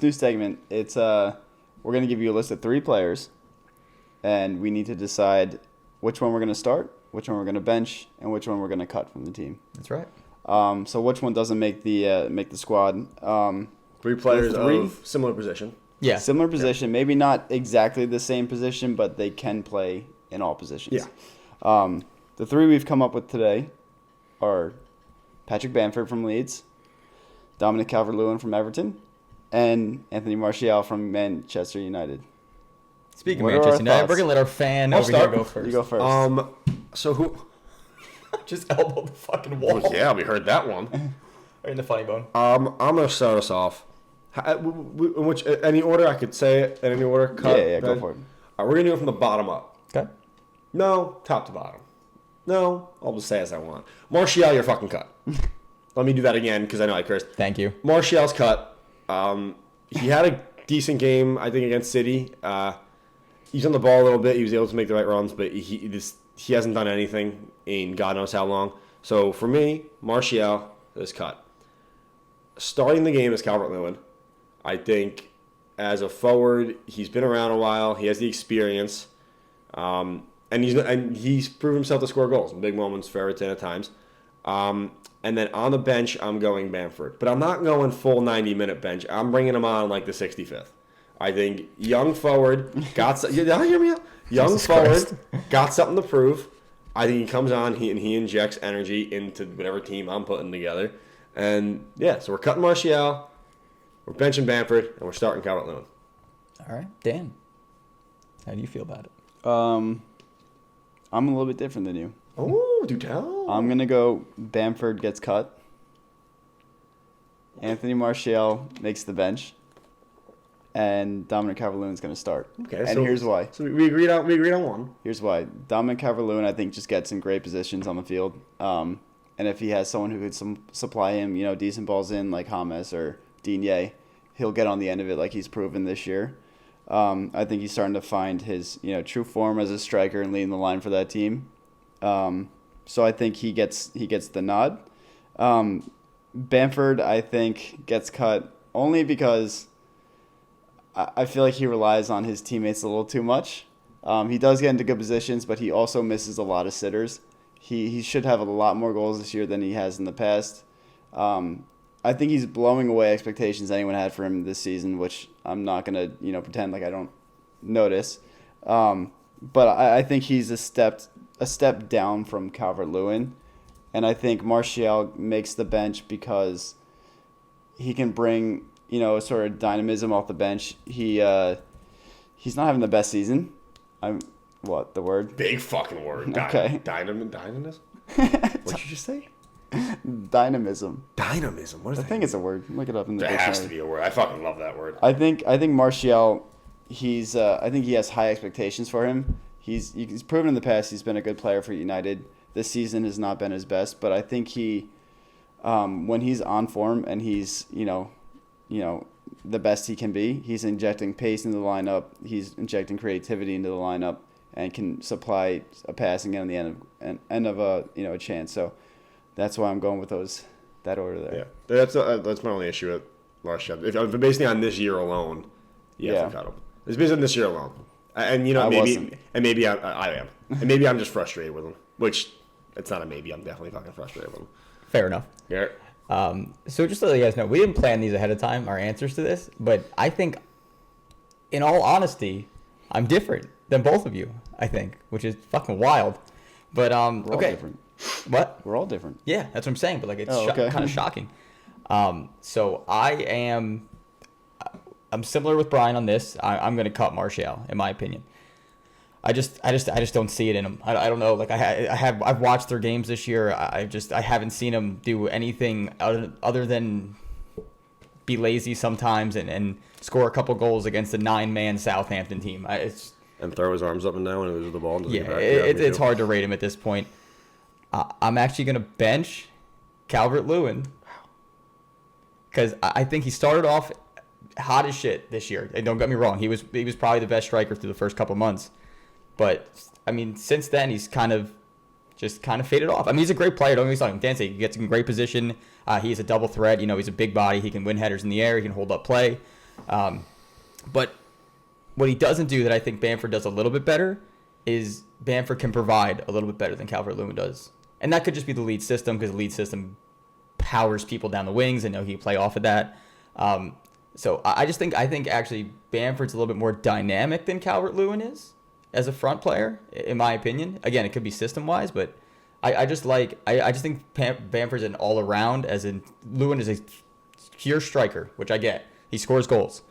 new segment. It's we're gonna give you a list of 3 players, and we need to decide which one we're gonna start, which one we're gonna bench, and which one we're gonna cut from the team. That's right. So which one doesn't make the squad? 3 players of similar position. Yeah. Similar position, maybe not exactly the same position, but they can play in all positions. Yeah. The 3 we've come up with today are Patrick Bamford from Leeds, Dominic Calvert-Lewin from Everton, and Anthony Martial from Manchester United. Speaking of Manchester United, we're going to let our fan over here go first. You go first. So who? Just elbow the fucking wall. Oh, yeah, we heard that one. Right in the funny bone. I'm going to start us off. In which any order I could say it? In any order? Cut, yeah, go for it. All right, we're going to do it from the bottom up. Okay. No, top to bottom. No, I'll just say as I want. Martial, you're fucking cut. Let me do that again because I know I cursed. Thank you. Martial's cut. He had a decent game, I think, against City. He's on the ball a little bit. He was able to make the right runs, but he hasn't done anything in God knows how long. So for me, Martial is cut. Starting the game is Calvert-Lewin. I think as a forward, he's been around a while. He has the experience. And he's proven himself to score goals in big moments for Everton at times. And then on the bench, I'm going Bamford. But I'm not going full 90-minute bench. I'm bringing him on like the 65th. I think young forward got – hear me out? Young forward got something to prove. I think he comes on and he injects energy into whatever team I'm putting together. And, yeah, so we're cutting Martial, we're benching Bamford, and we're starting Calvert-Lewin. All right. Dan, how do you feel about it? I'm a little bit different than you. Oh, do tell. I'm going to go Bamford gets cut. Anthony Martial makes the bench. And Dominic Calvert-Lewin is going to start. Okay, and here's why. So we agreed on one. Here's why. Dominic Calvert-Lewin, I think, just gets in great positions on the field. And if he has someone who could supply him, decent balls in like James or Digne, he'll get on the end of it like he's proven this year. I think he's starting to find his true form as a striker and leading the line for that team. So I think he gets the nod. Bamford, I think, gets cut only because I feel like he relies on his teammates a little too much. He does get into good positions, but he also misses a lot of sitters. He should have a lot more goals this year than he has in the past. I think he's blowing away expectations anyone had for him this season, which I'm not going to pretend like I don't notice. But I think he's a step down from Calvert-Lewin, and I think Martial makes the bench because he can bring a sort of dynamism off the bench. He's not having the best season. What the word? Big fucking word. Okay. Dynamism. What'd you just say? Dynamism. Dynamism. What is that? I think it's a word. Look it up in the dictionary. It has to be a word. I fucking love that word. I think Martial. I think he has high expectations for him. He's proven in the past he's been a good player for United. This season has not been his best, but I think he, when he's on form and he's the best he can be, he's injecting pace into the lineup. He's injecting creativity into the lineup and can supply a passing at the end of a chance. So that's why I'm going with that order there. Yeah, that's my only issue with Martial. If based on this year alone, yeah, cut him. It's based on this year alone, and maybe I am, and maybe I'm just frustrated with him. Which it's not a maybe. I'm definitely fucking frustrated with him. Fair enough. Yeah. So just to let you guys know, we didn't plan these ahead of time, our answers to this, but I think, in all honesty, I'm different than both of you, I think, which is fucking wild. But, We're all okay. different. What? We're all different. Yeah, that's what I'm saying, but, like, it's kind of shocking. So I'm similar with Brian on this. I'm going to cut Martial, in my opinion. I just don't see it in him. I don't know. Like I've watched their games this year. I haven't seen him do anything other than be lazy sometimes and score a couple goals against a 9-man Southampton team. And throw his arms up and down when he loses the ball. It's hard to rate him at this point. I'm actually gonna bench Calvert-Lewin because I think he started off hot as shit this year. And don't get me wrong, he was probably the best striker through the first couple months. But, I mean, since then, he's kind of faded off. I mean, he's a great player. Don't get me wrong. Dan said he gets in great position. He's a double threat. He's a big body. He can win headers in the air. He can hold up play. But what he doesn't do that I think Bamford does a little bit better is Bamford can provide a little bit better than Calvert-Lewin does. And that could just be the lead system, because the lead system powers people down the wings, and he can play off of that. So I think actually Bamford's a little bit more dynamic than Calvert-Lewin is as a front player, in my opinion. Again, it could be system-wise, but I just think Bamford's an all-around, as in Lewin is a pure striker, which I get. He scores goals.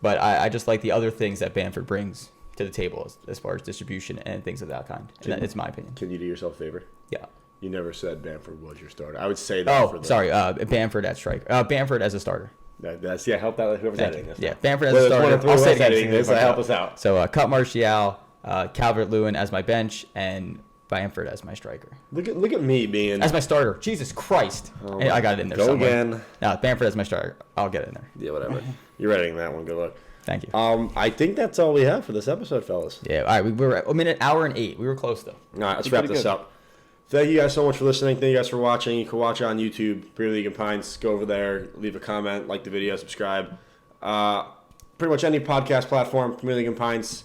But I just like the other things that Bamford brings to the table as far as distribution and things of that kind. And that's my opinion. Can you do yourself a favor? Yeah. You never said Bamford was your starter. I would say that. Oh, sorry. Bamford at striker. Bamford as a starter. That's help out whoever's editing this. Yeah, Bamford as a starter. I'll say editing this. Help us out. So cut Martial, Calvert-Lewin as my bench, and Bamford as my striker. Look at me being as my starter. Jesus Christ! I got it in there. Go somewhere. Again. No, Bamford as my starter. I'll get it in there. Yeah, whatever. You're editing that one. Good luck. Thank you. I think that's all we have for this episode, fellas. Yeah. All right. We were at an hour and 8. We were close though. All right. Let's wrap this up. Thank you guys so much for listening. Thank you guys for watching. You can watch it on YouTube, Premier League and Pints. Go over there, leave a comment, like the video, subscribe. Pretty much any podcast platform, Premier League and Pints.